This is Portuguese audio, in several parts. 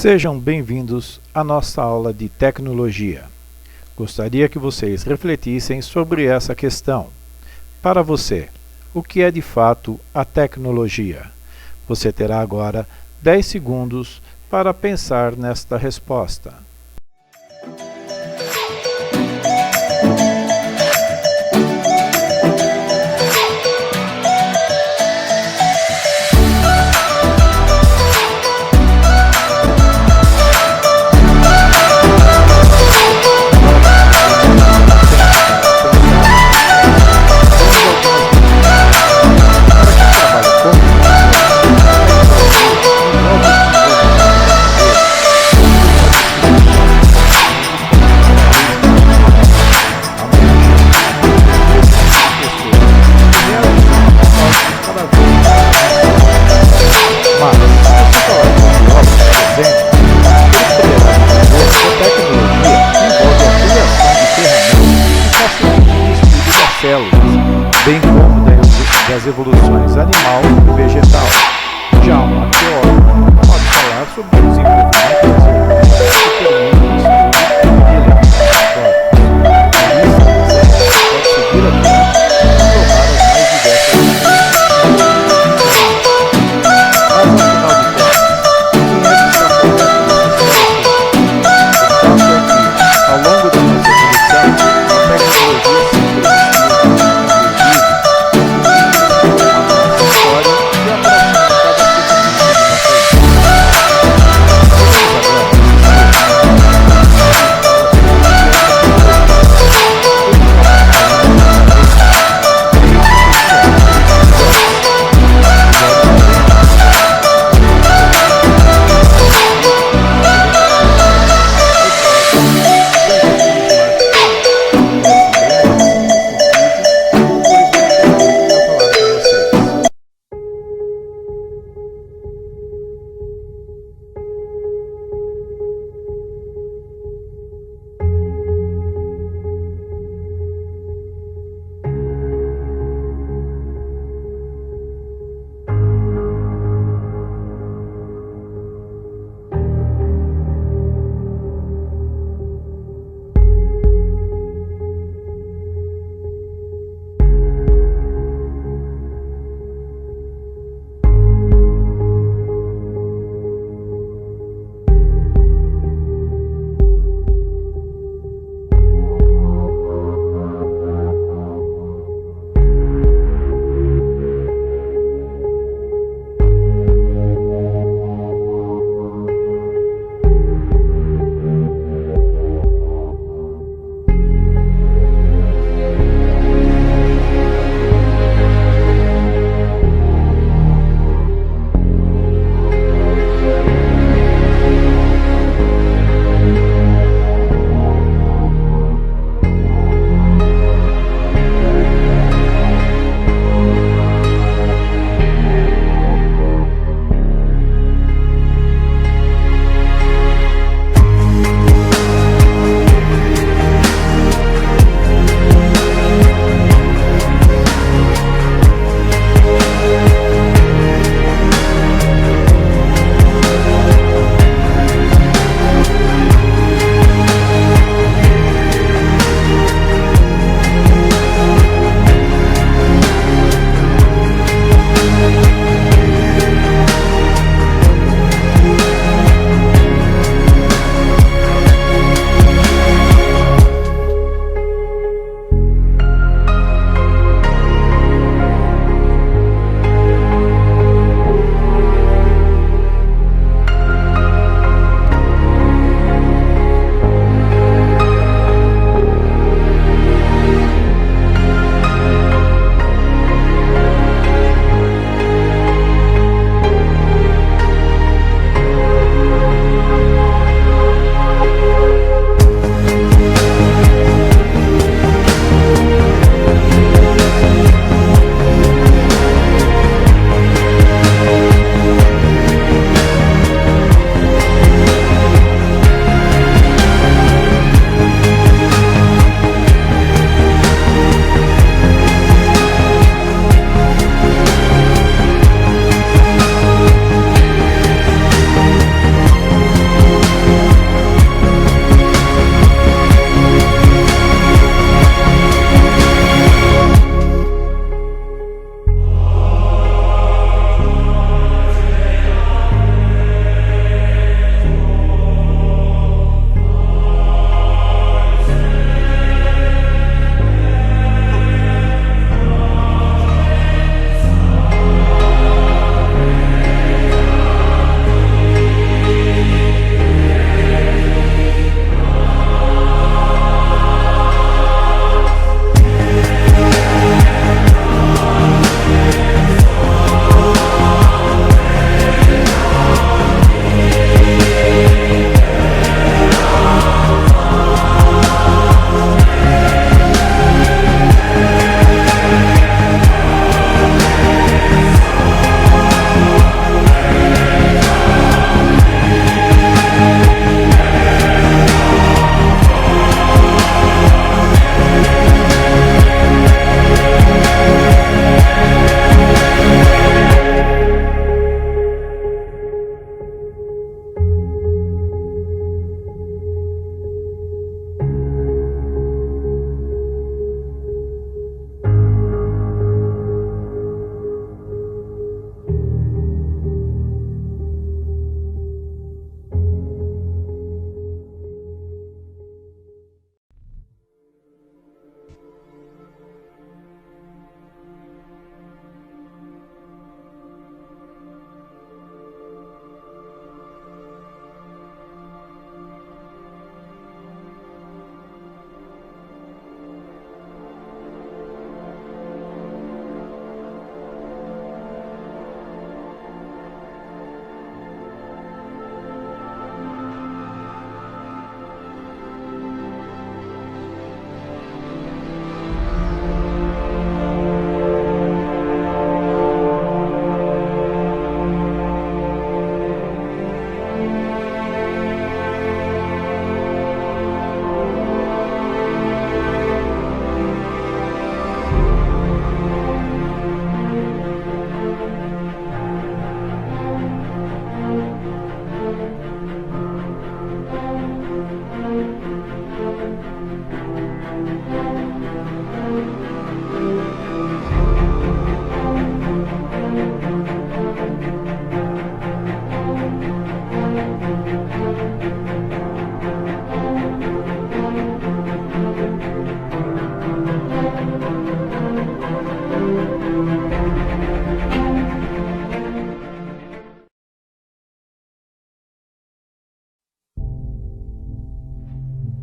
Sejam bem-vindos à nossa aula de tecnologia. Gostaria que vocês refletissem sobre essa questão. Para você, o que é de fato a tecnologia? Você terá agora 10 segundos para pensar nesta resposta.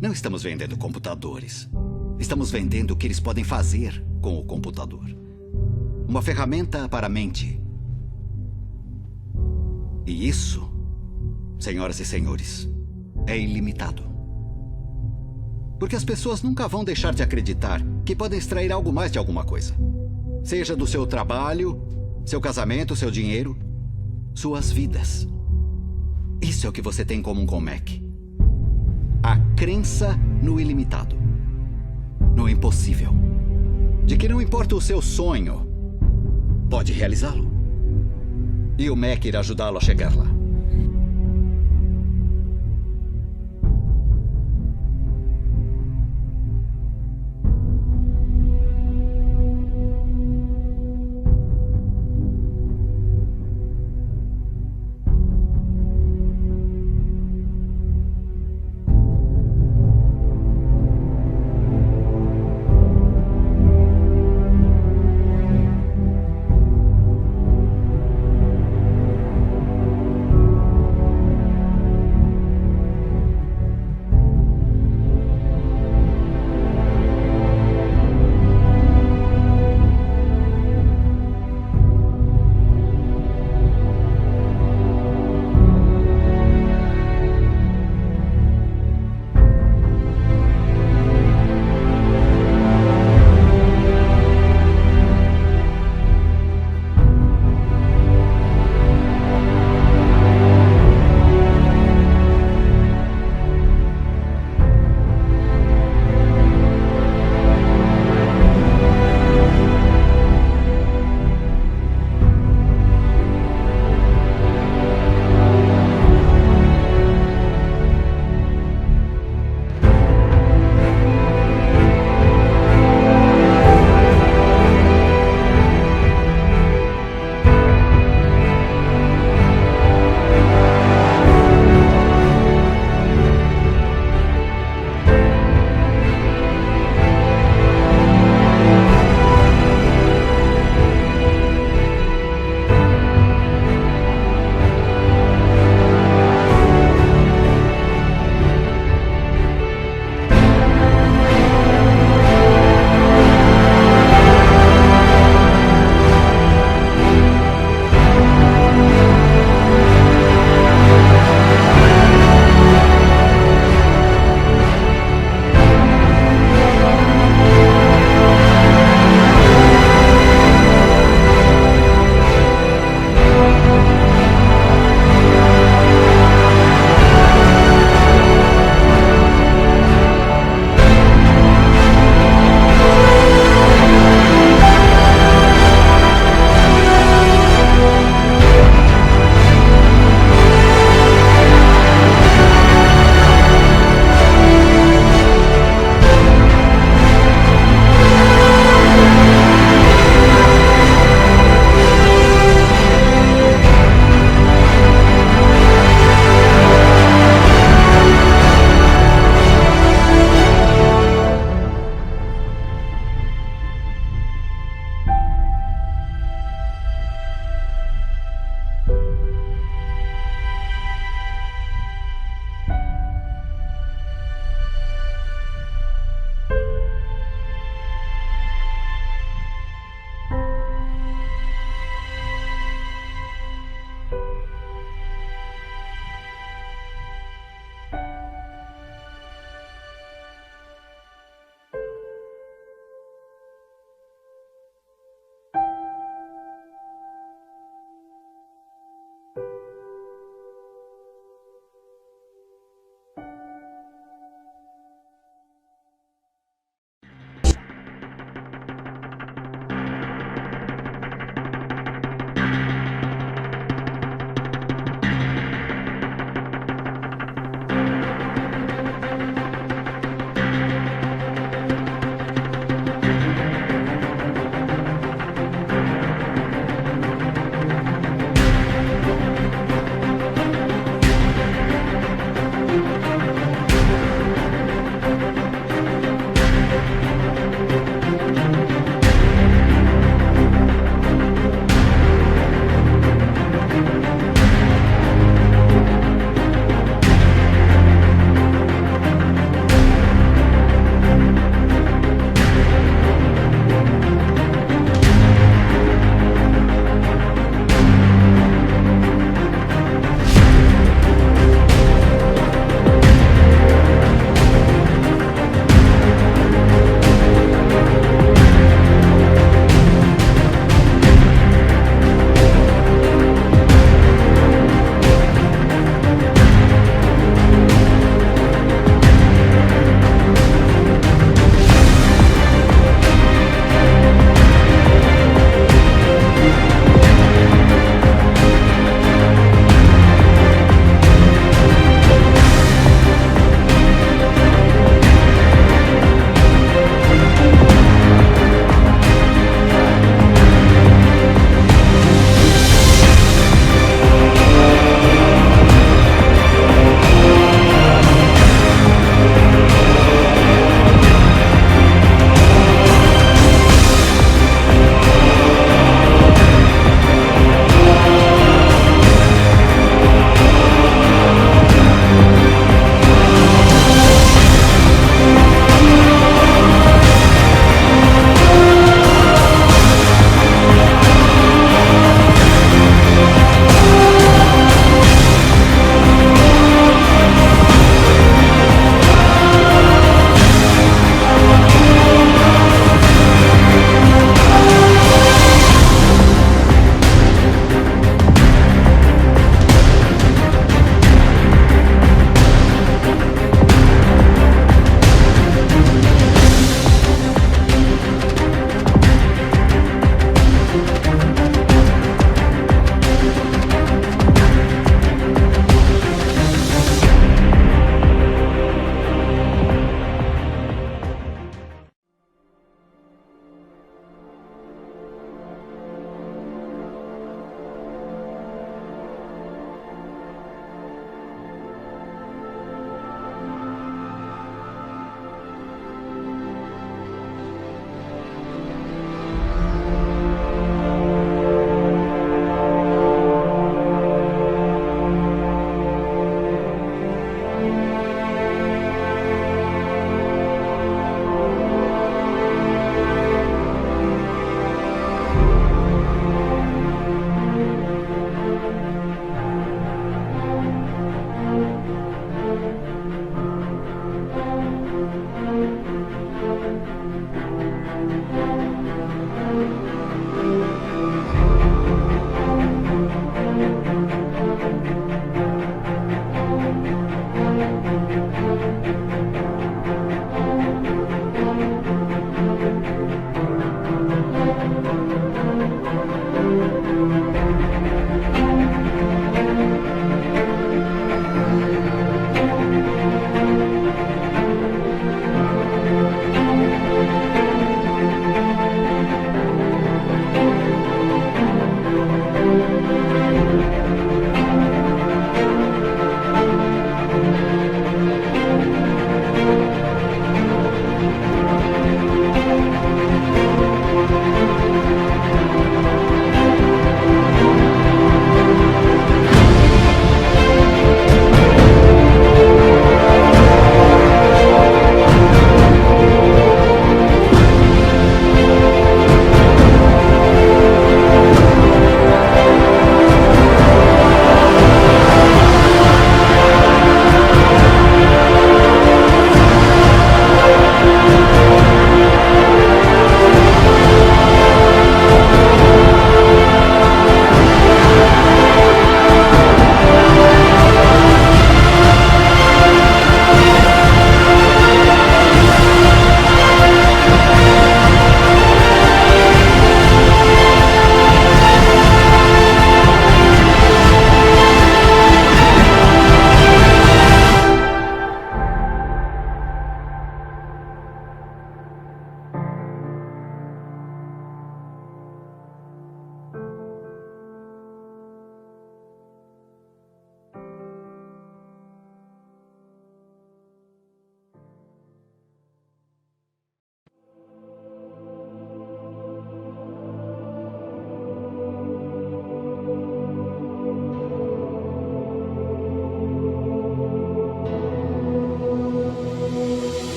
Não estamos vendendo computadores. Estamos vendendo o que eles podem fazer com o computador. Uma ferramenta para a mente. E isso, senhoras e senhores, é ilimitado. Porque as pessoas nunca vão deixar de acreditar que podem extrair algo mais de alguma coisa. Seja do seu trabalho, seu casamento, seu dinheiro, suas vidas. Isso é o que você tem em comum com o Mac. A crença no ilimitado. No impossível. De que não importa o seu sonho, pode realizá-lo. E o Mac irá ajudá-lo a chegar lá.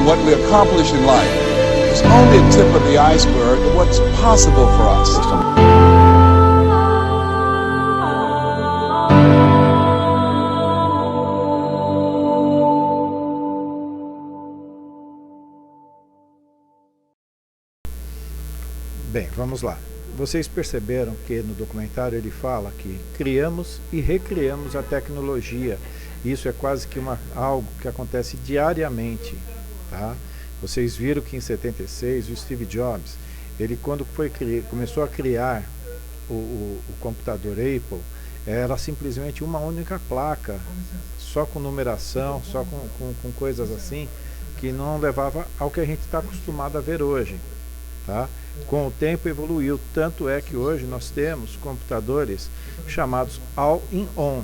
what we accomplish in life is only a tip of the iceberg of what's possible for us. Bem, vamos lá. Vocês perceberam que no documentário ele fala que criamos e recriamos a tecnologia. Isso é quase que algo que acontece diariamente, tá? Vocês viram que em 76 o Steve Jobs, ele quando começou a criar o computador Apple, era simplesmente uma única placa, só com numeração, só com coisas assim, que não levava ao que a gente está acostumado a ver hoje, tá? Com o tempo evoluiu, tanto é que hoje nós temos computadores chamados All-in-One.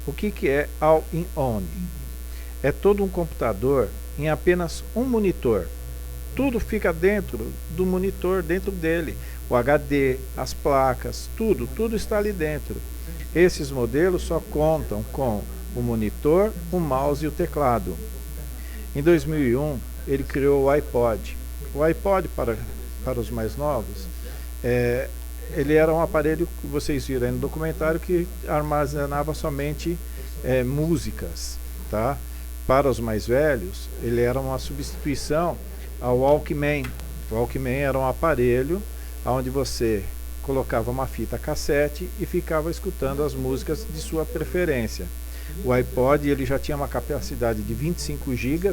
O que é All-in-One? É todo um computador em apenas um monitor. Tudo fica dentro do monitor, dentro dele. O HD, as placas, tudo está ali dentro. Esses modelos só contam com o monitor, o mouse e o teclado. Em 2001, ele criou o iPod. O iPod, para os mais novos, ele era um aparelho que vocês viram aí no documentário que armazenava somente músicas, tá? Para os mais velhos, ele era uma substituição ao Walkman. O Walkman era um aparelho onde você colocava uma fita cassete e ficava escutando as músicas de sua preferência. O iPod ele já tinha uma capacidade de 25 GB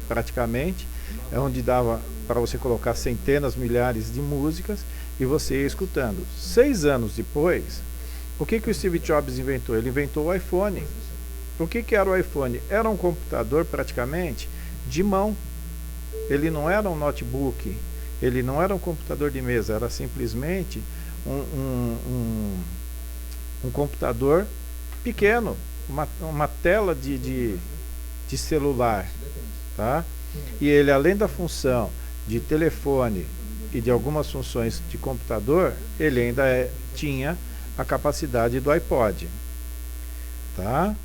praticamente, onde dava para você colocar centenas, milhares de músicas e você ia escutando. 6 anos depois, o que o Steve Jobs inventou? Ele inventou o iPhone. O que era o iPhone? Era um computador praticamente de mão. Ele não era um notebook, ele não era um computador de mesa, era simplesmente um computador pequeno, uma tela de celular, tá? E ele, além da função de telefone e de algumas funções de computador, ele ainda tinha a capacidade do iPod, tá?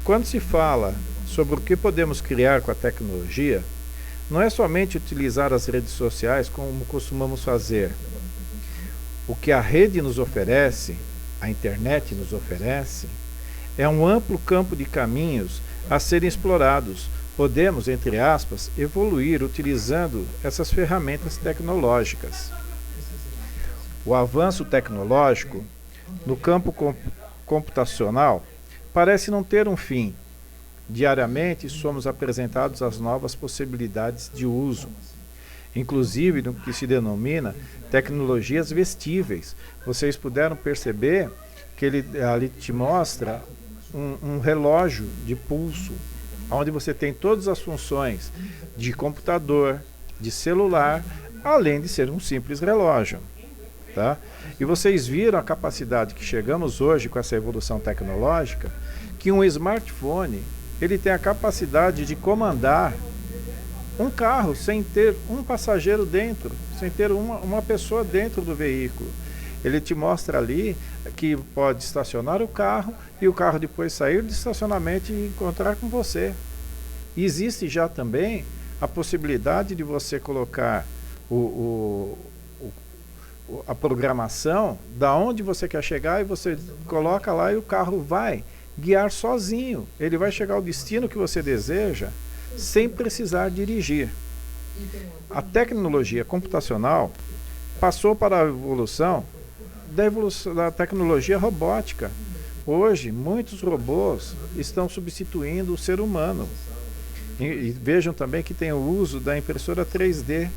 Quando se fala sobre o que podemos criar com a tecnologia, não é somente utilizar as redes sociais como costumamos fazer. O que a rede nos oferece, a internet nos oferece, é um amplo campo de caminhos a serem explorados. Podemos, entre aspas, evoluir utilizando essas ferramentas tecnológicas. O avanço tecnológico no campo computacional parece não ter um fim. Diariamente somos apresentados às novas possibilidades de uso, inclusive no que se denomina tecnologias vestíveis. Vocês puderam perceber que ele ali te mostra um relógio de pulso, onde você tem todas as funções de computador, de celular, além de ser um simples relógio, tá? E vocês viram a capacidade que chegamos hoje com essa evolução tecnológica, que um smartphone ele tem a capacidade de comandar um carro sem ter um passageiro dentro, sem ter uma pessoa dentro do veículo. Ele te mostra ali que pode estacionar o carro e o carro depois sair do estacionamento e encontrar com você. E existe já também a possibilidade de você colocar a programação da onde você quer chegar e você coloca lá e o carro vai guiar sozinho. Ele vai chegar ao destino que você deseja sem precisar dirigir. A tecnologia computacional passou para a evolução da tecnologia robótica. Hoje, muitos robôs estão substituindo o ser humano. E vejam também que tem o uso da impressora 3D.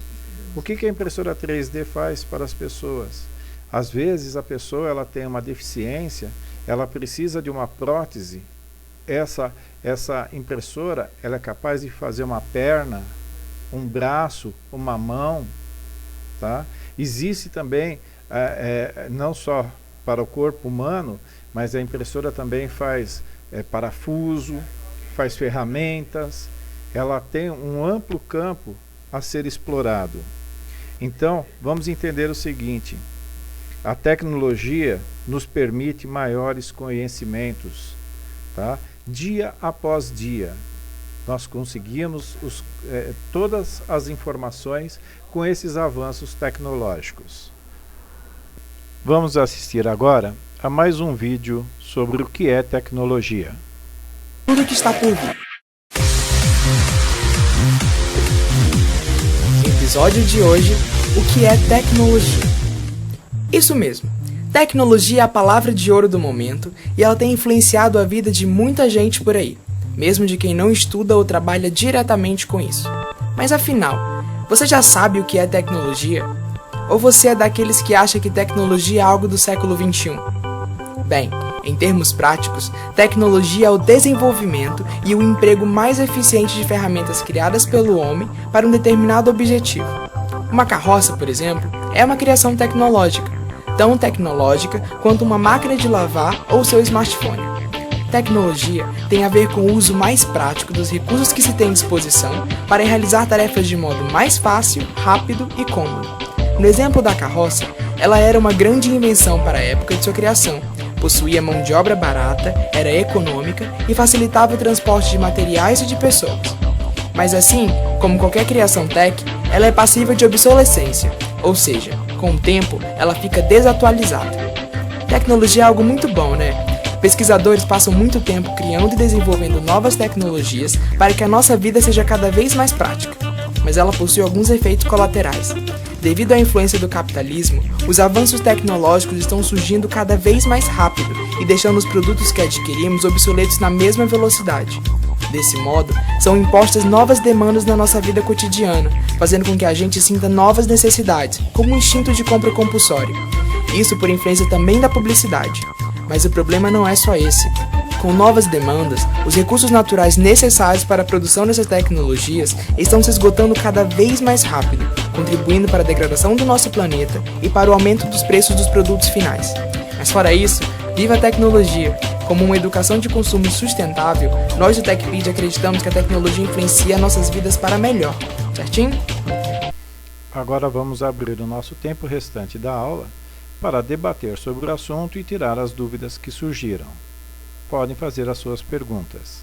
O que a impressora 3D faz para as pessoas? Às vezes a pessoa ela tem uma deficiência, ela precisa de uma prótese. Essa impressora ela é capaz de fazer uma perna, um braço, uma mão, tá? Existe também, não só para o corpo humano, mas a impressora também faz parafuso, faz ferramentas. Ela tem um amplo campo a ser explorado. Então, vamos entender o seguinte: a tecnologia nos permite maiores conhecimentos, tá? Dia após dia. Nós conseguimos todas as informações com esses avanços tecnológicos. Vamos assistir agora a mais um vídeo sobre o que é tecnologia. Tudo que está por vir. Episódio de hoje, o que é tecnologia? Isso mesmo, tecnologia é a palavra de ouro do momento e ela tem influenciado a vida de muita gente por aí, mesmo de quem não estuda ou trabalha diretamente com isso. Mas afinal, você já sabe o que é tecnologia? Ou você é daqueles que acha que tecnologia é algo do século XXI? Bem, em termos práticos, tecnologia é o desenvolvimento e o emprego mais eficiente de ferramentas criadas pelo homem para um determinado objetivo. Uma carroça, por exemplo, é uma criação tecnológica, tão tecnológica quanto uma máquina de lavar ou seu smartphone. Tecnologia tem a ver com o uso mais prático dos recursos que se tem à disposição para realizar tarefas de modo mais fácil, rápido e cômodo. No exemplo da carroça, ela era uma grande invenção para a época de sua criação. Possuía mão de obra barata, era econômica e facilitava o transporte de materiais e de pessoas. Mas assim, como qualquer criação tech, ela é passível de obsolescência, ou seja, com o tempo ela fica desatualizada. Tecnologia é algo muito bom, né? Pesquisadores passam muito tempo criando e desenvolvendo novas tecnologias para que a nossa vida seja cada vez mais prática, mas ela possui alguns efeitos colaterais. Devido à influência do capitalismo, os avanços tecnológicos estão surgindo cada vez mais rápido e deixando os produtos que adquirimos obsoletos na mesma velocidade. Desse modo, são impostas novas demandas na nossa vida cotidiana, fazendo com que a gente sinta novas necessidades, como um instinto de compra compulsório. Isso por influência também da publicidade. Mas o problema não é só esse. Com novas demandas, os recursos naturais necessários para a produção dessas tecnologias estão se esgotando cada vez mais rápido, contribuindo para a degradação do nosso planeta e para o aumento dos preços dos produtos finais. Mas fora isso, viva a tecnologia! Como uma educação de consumo sustentável, nós do TechPedia acreditamos que a tecnologia influencia nossas vidas para melhor, certinho? Agora vamos abrir o nosso tempo restante da aula para debater sobre o assunto e tirar as dúvidas que surgiram. Podem fazer as suas perguntas.